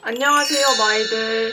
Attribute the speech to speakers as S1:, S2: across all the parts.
S1: 안녕하세요, 마이들.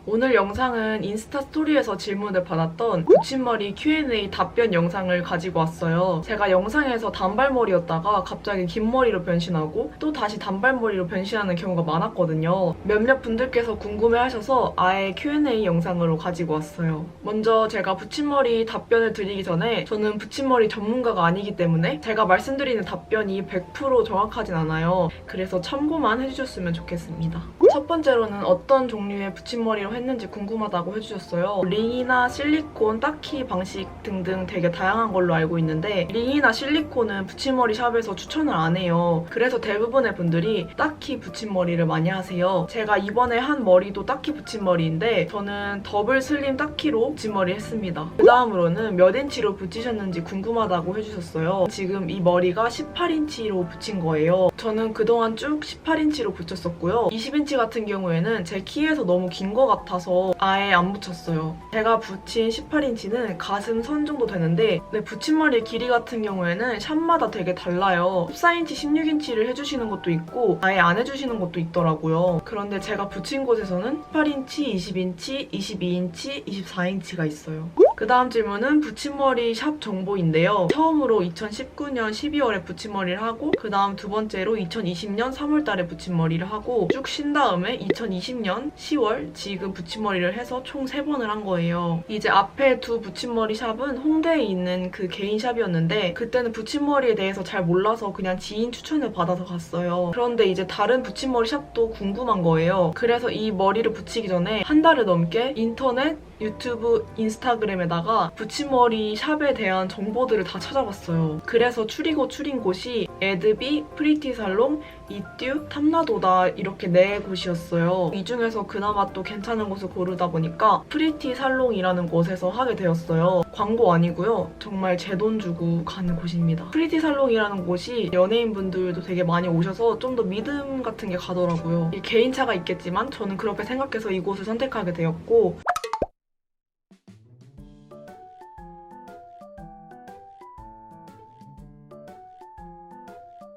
S1: 오늘 영상은 인스타 스토리에서 질문을 받았던 붙임머리 Q&A 답변 영상을 가지고 왔어요. 제가 영상에서 단발머리였다가 갑자기 긴 머리로 변신하고 또 다시 단발머리로 변신하는 경우가 많았거든요. 몇몇 분들께서 궁금해하셔서 아예 Q&A 영상으로 가지고 왔어요. 먼저 제가 붙임머리 답변을 드리기 전에 저는 붙임머리 전문가가 아니기 때문에 제가 말씀드리는 답변이 100% 정확하진 않아요. 그래서 참고만 해주셨으면 좋겠습니다. 첫 번째로는 어떤 종류의 붙임머리로 했는지 궁금하다고 해주셨어요. 링이나 실리콘, 딱히 방식 등등 되게 다양한 걸로 알고 있는데 링이나 실리콘은 붙임머리 샵에서 추천을 안 해요. 그래서 대부분의 분들이 딱히 붙임머리를 많이 하세요. 제가 이번에 한 머리도 딱히 붙임머리인데 저는 더블 슬림 딱히로 붙임머리 했습니다. 그 다음으로는 몇 인치로 붙이셨는지 궁금하다고 해주셨어요. 지금 이 머리가 18인치로 붙인 거예요. 저는 그동안 쭉 18인치로 붙였었고요. 20인치 같은 경우에는 제 키에서 너무 긴 것 같아서 아예 안 붙였어요. 제가 붙인 18인치는 가슴 선 정도 되는데 붙임머리 길이 같은 경우에는 샵마다 되게 달라요. 14인치, 16인치를 해주시는 것도 있고 아예 안 해주시는 것도 있더라고요. 그런데 제가 붙인 곳에서는 18인치, 20인치, 22인치, 24인치가 있어요. 그 다음 질문은 붙임머리 샵 정보인데요. 처음으로 2019년 12월에 붙임머리를 하고 그 다음 두 번째로 2020년 3월달에 붙임머리를 하고 쭉 쉰 다음에 2020년 10월 지금 붙임머리를 해서 총 3번을 한 거예요. 이제 앞에 두 붙임머리 샵은 홍대에 있는 그 개인 샵이었는데 그때는 붙임머리에 대해서 잘 몰라서 그냥 지인 추천을 받아서 갔어요. 그런데 이제 다른 붙임머리 샵도 궁금한 거예요. 그래서 이 머리를 붙이기 전에 한 달을 넘게 인터넷, 유튜브, 인스타그램에다가 붙임머리 샵에 대한 정보들을 다 찾아봤어요. 그래서 추린 곳이 에드비, 프리티살롱, 이듀, 탐라도다 이렇게 4곳이었어요. 이 중에서 그나마 또 괜찮은 곳을 고르다 보니까 프리티살롱이라는 곳에서 하게 되었어요. 광고 아니고요. 정말 제 돈 주고 가는 곳입니다. 프리티살롱이라는 곳이 연예인분들도 되게 많이 오셔서 좀 더 믿음 같은 게 가더라고요. 개인차가 있겠지만 저는 그렇게 생각해서 이곳을 선택하게 되었고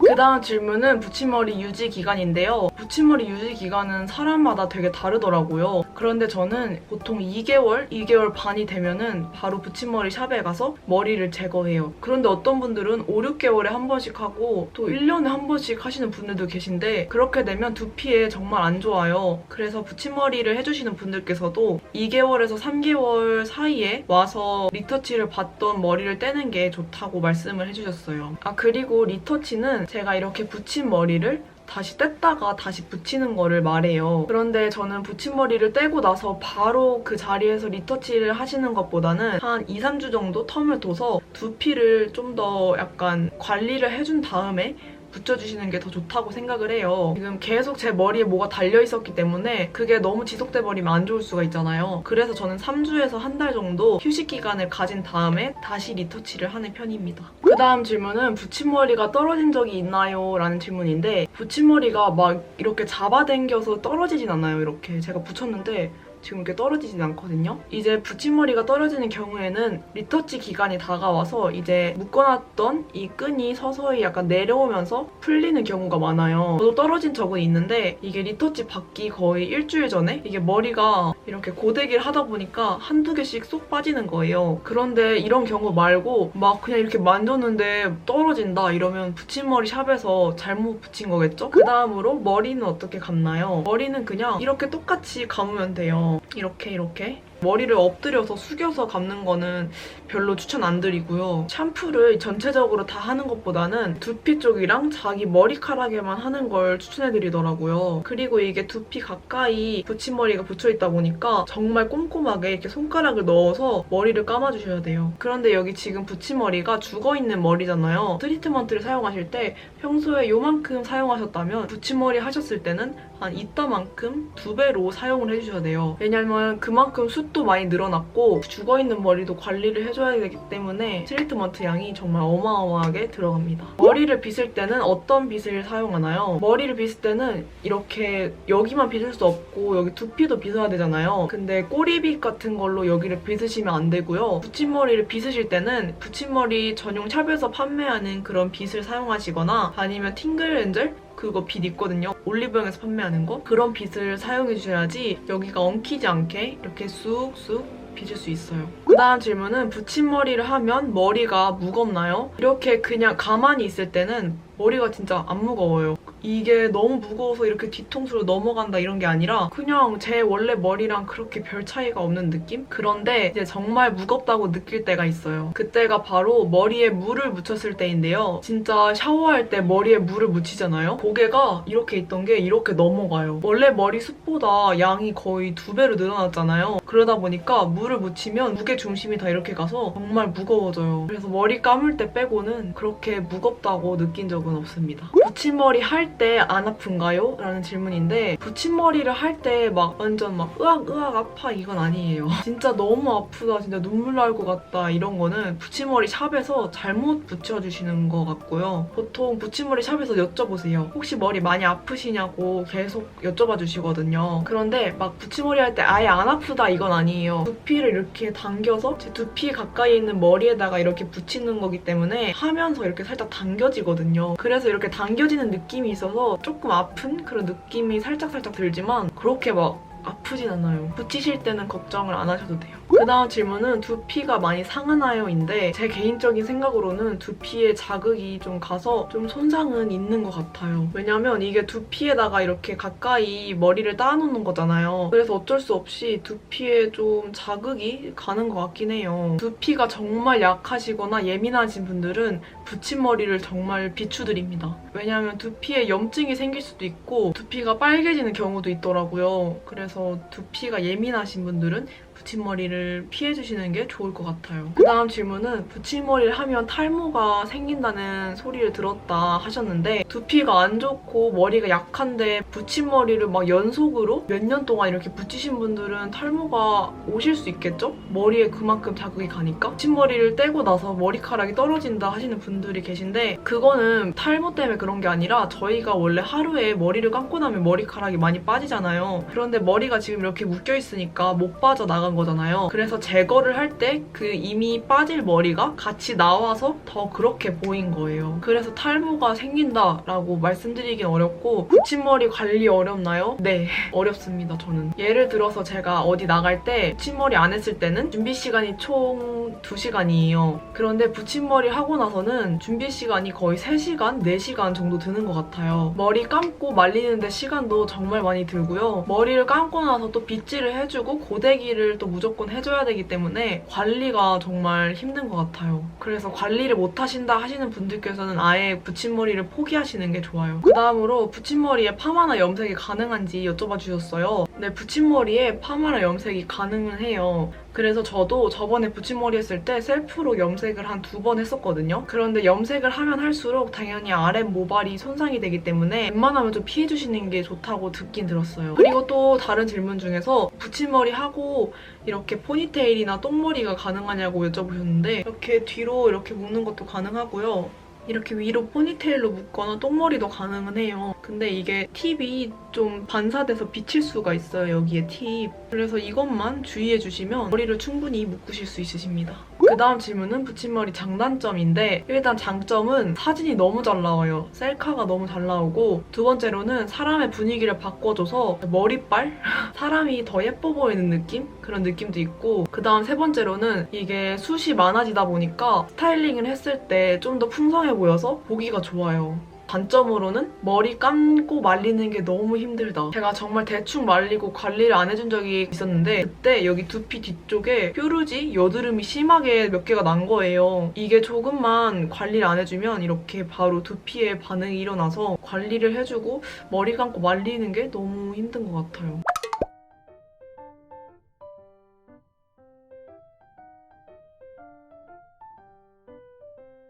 S1: 그 다음 질문은 붙임머리 유지 기간인데요. 붙임머리 유지 기간은 사람마다 되게 다르더라고요. 그런데 저는 보통 2개월 반이 되면은 바로 붙임머리 샵에 가서 머리를 제거해요. 그런데 어떤 분들은 5, 6개월에 한 번씩 하고 또 1년에 한 번씩 하시는 분들도 계신데 그렇게 되면 두피에 정말 안 좋아요. 그래서 붙임머리를 해주시는 분들께서도 2개월에서 3개월 사이에 와서 리터치를 받던 머리를 떼는 게 좋다고 말씀을 해주셨어요. 그리고 리터치는 제가 이렇게 붙인 머리를 다시 뗐다가 다시 붙이는 거를 말해요. 그런데 저는 붙임머리를 떼고 나서 바로 그 자리에서 리터치를 하시는 것보다는 한 2, 3주 정도 텀을 둬서 두피를 좀 더 약간 관리를 해준 다음에 붙여주시는 게 더 좋다고 생각을 해요. 지금 계속 제 머리에 뭐가 달려있었기 때문에 그게 너무 지속돼 버리면 안 좋을 수가 있잖아요. 그래서 저는 3주에서 한 달 정도 휴식 기간을 가진 다음에 다시 리터치를 하는 편입니다. 그 다음 질문은 붙임머리가 떨어진 적이 있나요? 라는 질문인데 붙임머리가 막 이렇게 잡아당겨서 떨어지진 않아요. 이렇게 제가 붙였는데 지금 이렇게 떨어지진 않거든요. 이제 붙임머리가 떨어지는 경우에는 리터치 기간이 다가와서 이제 묶어놨던 이 끈이 서서히 약간 내려오면서 풀리는 경우가 많아요. 저도 떨어진 적은 있는데 이게 리터치 받기 거의 일주일 전에 이게 머리가 이렇게 고데기를 하다 보니까 한두 개씩 쏙 빠지는 거예요. 그런데 이런 경우 말고 막 그냥 이렇게 만졌는데 떨어진다 이러면 붙임머리 샵에서 잘못 붙인 거겠죠? 그 다음으로 머리는 어떻게 감나요? 머리는 그냥 이렇게 똑같이 감으면 돼요. 이렇게 머리를 엎드려서 숙여서 감는 거는 별로 추천 안 드리고요. 샴푸를 전체적으로 다 하는 것보다는 두피 쪽이랑 자기 머리카락에만 하는 걸 추천해드리더라고요. 그리고 이게 두피 가까이 붙임머리가 붙여있다 보니까 정말 꼼꼼하게 이렇게 손가락을 넣어서 머리를 감아주셔야 돼요. 그런데 여기 지금 붙임머리가 죽어있는 머리잖아요. 트리트먼트를 사용하실 때 평소에 요만큼 사용하셨다면 붙임머리 하셨을 때는 한 이따만큼 2배로 사용을 해주셔야 돼요. 왜냐면 그만큼 숱도 많이 늘어났고 죽어있는 머리도 관리를 해줘야 되기 때문에 트리트먼트 양이 정말 어마어마하게 들어갑니다. 머리를 빗을 때는 어떤 빗을 사용하나요? 머리를 빗을 때는 이렇게 여기만 빗을 수 없고 여기 두피도 빗어야 되잖아요. 근데 꼬리빗 같은 걸로 여기를 빗으시면 안 되고요. 붙임머리를 빗으실 때는 붙임머리 전용 샵에서 판매하는 그런 빗을 사용하시거나 아니면 팅글 엔젤 그거 빗 있거든요. 올리브영에서 판매하는 거. 그런 빗을 사용해 주셔야지 여기가 엉키지 않게 이렇게 쑥쑥 빗을 수 있어요. 그 다음 질문은 붙임머리를 하면 머리가 무겁나요? 이렇게 그냥 가만히 있을 때는 머리가 진짜 안 무거워요. 이게 너무 무거워서 이렇게 뒤통수로 넘어간다 이런 게 아니라 그냥 제 원래 머리랑 그렇게 별 차이가 없는 느낌? 그런데 이제 정말 무겁다고 느낄 때가 있어요. 그때가 바로 머리에 물을 묻혔을 때인데요. 진짜 샤워할 때 머리에 물을 묻히잖아요? 고개가 이렇게 있던 게 이렇게 넘어가요. 원래 머리 숱보다 양이 거의 2배로 늘어났잖아요. 그러다 보니까 물을 묻히면 무게 중심이 다 이렇게 가서 정말 무거워져요. 그래서 머리 감을 때 빼고는 그렇게 무겁다고 느낀 적은 없습니다. 붙임머리 할 때 안 아픈가요? 라는 질문인데 붙임머리를 할 때 막 완전 막 으악 아파 이건 아니에요. 진짜 너무 아프다, 진짜 눈물 날 것 같다 이런 거는 붙임머리 샵에서 잘못 붙여주시는 것 같고요. 보통 붙임머리 샵에서 여쭤보세요. 혹시 머리 많이 아프시냐고 계속 여쭤봐 주시거든요. 그런데 막 붙임머리 할 때 아예 안 아프다 이건 아니에요. 두피를 이렇게 당겨서 제 두피 가까이 있는 머리에다가 이렇게 붙이는 거기 때문에 하면서 이렇게 살짝 당겨지거든요. 그래서 이렇게 당겨지는 느낌이 있어서 조금 아픈 그런 느낌이 살짝 들지만 그렇게 막 아프진 않아요. 붙이실 때는 걱정을 안 하셔도 돼요. 그 다음 질문은 두피가 많이 상하나요?인데 제 개인적인 생각으로는 두피에 자극이 좀 가서 좀 손상은 있는 것 같아요. 왜냐면 이게 두피에다가 이렇게 가까이 머리를 따놓는 거잖아요. 그래서 어쩔 수 없이 두피에 좀 자극이 가는 것 같긴 해요. 두피가 정말 약하시거나 예민하신 분들은 붙임머리를 정말 비추드립니다. 왜냐면 두피에 염증이 생길 수도 있고 두피가 빨개지는 경우도 있더라고요. 그래서 두피가 예민하신 분들은 붙임머리를 피해주시는 게 좋을 것 같아요. 그 다음 질문은 붙임머리를 하면 탈모가 생긴다는 소리를 들었다 하셨는데 두피가 안 좋고 머리가 약한데 붙임머리를 막 연속으로 몇 년 동안 이렇게 붙이신 분들은 탈모가 오실 수 있겠죠? 머리에 그만큼 자극이 가니까. 붙임머리를 떼고 나서 머리카락이 떨어진다 하시는 분들이 계신데 그거는 탈모 때문에 그런 게 아니라 저희가 원래 하루에 머리를 감고 나면 머리카락이 많이 빠지잖아요. 그런데 머리가 지금 이렇게 묶여 있으니까 못 빠져나간 거잖아요. 그래서 제거를 할 때 그 이미 빠질 머리가 같이 나와서 더 그렇게 보인 거예요. 그래서 탈모가 생긴다라고 말씀드리긴 어렵고 붙임머리 관리 어렵나요? 네, 어렵습니다. 저는. 예를 들어서 제가 어디 나갈 때 붙임머리 안 했을 때는 준비 시간이 총 2시간이에요. 그런데 붙임머리 하고 나서는 준비 시간이 거의 3시간, 4시간 정도 드는 것 같아요. 머리 감고 말리는데 시간도 정말 많이 들고요. 머리를 감고 나서 또 빗질을 해주고 고데기를 또 무조건 해줘야 되기 때문에 관리가 정말 힘든 것 같아요. 그래서 관리를 못 하신다 하시는 분들께서는 아예 붙임머리를 포기하시는 게 좋아요. 그 다음으로 붙임머리에 파마나 염색이 가능한지 여쭤봐 주셨어요. 네, 붙임머리에 파마나 염색이 가능은 해요. 그래서 저도 저번에 붙임머리 했을 때 셀프로 염색을 한 2번 했었거든요. 그런데 염색을 하면 할수록 당연히 아랫 모발이 손상이 되기 때문에 웬만하면 좀 피해주시는 게 좋다고 듣긴 들었어요. 그리고 또 다른 질문 중에서 붙임머리 하고 이렇게 포니테일이나 똥머리가 가능하냐고 여쭤보셨는데 이렇게 뒤로 이렇게 묶는 것도 가능하고요. 이렇게 위로 포니테일로 묶거나 똥머리도 가능은 해요. 근데 이게 팁이 좀 반사돼서 비칠 수가 있어요, 여기에 팁. 그래서 이것만 주의해주시면 머리를 충분히 묶으실 수 있으십니다. 그 다음 질문은 붙임머리 장단점인데 일단 장점은 사진이 너무 잘 나와요. 셀카가 너무 잘 나오고 두 번째로는 사람의 분위기를 바꿔줘서 머리빨? 사람이 더 예뻐 보이는 느낌? 그런 느낌도 있고 그 다음 세 번째로는 이게 숱이 많아지다 보니까 스타일링을 했을 때 좀 더 풍성해 보여서 보기가 좋아요. 단점으로는 머리 감고 말리는 게 너무 힘들다. 제가 정말 대충 말리고 관리를 안 해준 적이 있었는데 그때 여기 두피 뒤쪽에 뾰루지, 여드름이 심하게 몇 개가 난 거예요. 이게 조금만 관리를 안 해주면 이렇게 바로 두피에 반응이 일어나서 관리를 해주고 머리 감고 말리는 게 너무 힘든 것 같아요.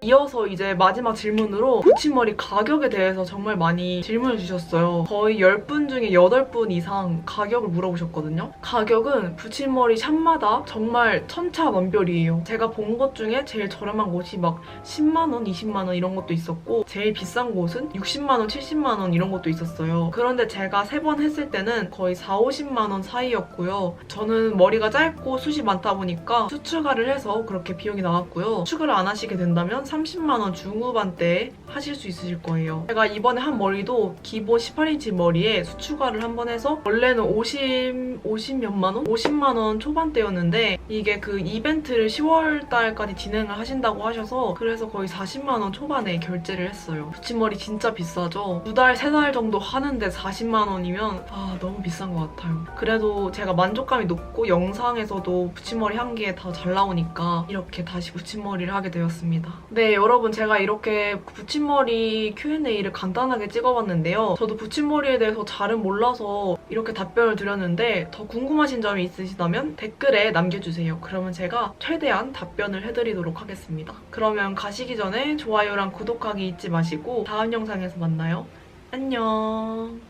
S1: 이어서 이제 마지막 질문으로 붙임머리 가격에 대해서 정말 많이 질문을 주셨어요. 거의 10분 중에 8분 이상 가격을 물어보셨거든요. 가격은 붙임머리 샵마다 정말 천차만별이에요. 제가 본 것 중에 제일 저렴한 곳이 막 10만원, 20만원 이런 것도 있었고 제일 비싼 곳은 60만원, 70만원 이런 것도 있었어요. 그런데 제가 3번 했을 때는 거의 4, 50만원 사이였고요. 저는 머리가 짧고 숱이 많다 보니까 숱 추가를 해서 그렇게 비용이 나왔고요. 추가를 안 하시게 된다면 30만 원 중후반대에 하실 수 있으실 거예요. 제가 이번에 한 머리도 기본 18인치 머리에 수추가를 한 번 해서 원래는 50 몇만 원? 50만 원 초반대였는데 이게 그 이벤트를 10월 달까지 진행을 하신다고 하셔서 그래서 거의 40만 원 초반에 결제를 했어요. 붙임머리 진짜 비싸죠? 2달, 3달 정도 하는데 40만 원이면 너무 비싼 것 같아요. 그래도 제가 만족감이 높고 영상에서도 붙임머리 한 게 더 잘 나오니까 이렇게 다시 붙임머리를 하게 되었습니다. 네, 여러분 제가 이렇게 붙임머리 Q&A를 간단하게 찍어봤는데요. 저도 붙임머리에 대해서 잘은 몰라서 이렇게 답변을 드렸는데 더 궁금하신 점이 있으시다면 댓글에 남겨주세요. 그러면 제가 최대한 답변을 해드리도록 하겠습니다. 그러면 가시기 전에 좋아요랑 구독하기 잊지 마시고 다음 영상에서 만나요. 안녕.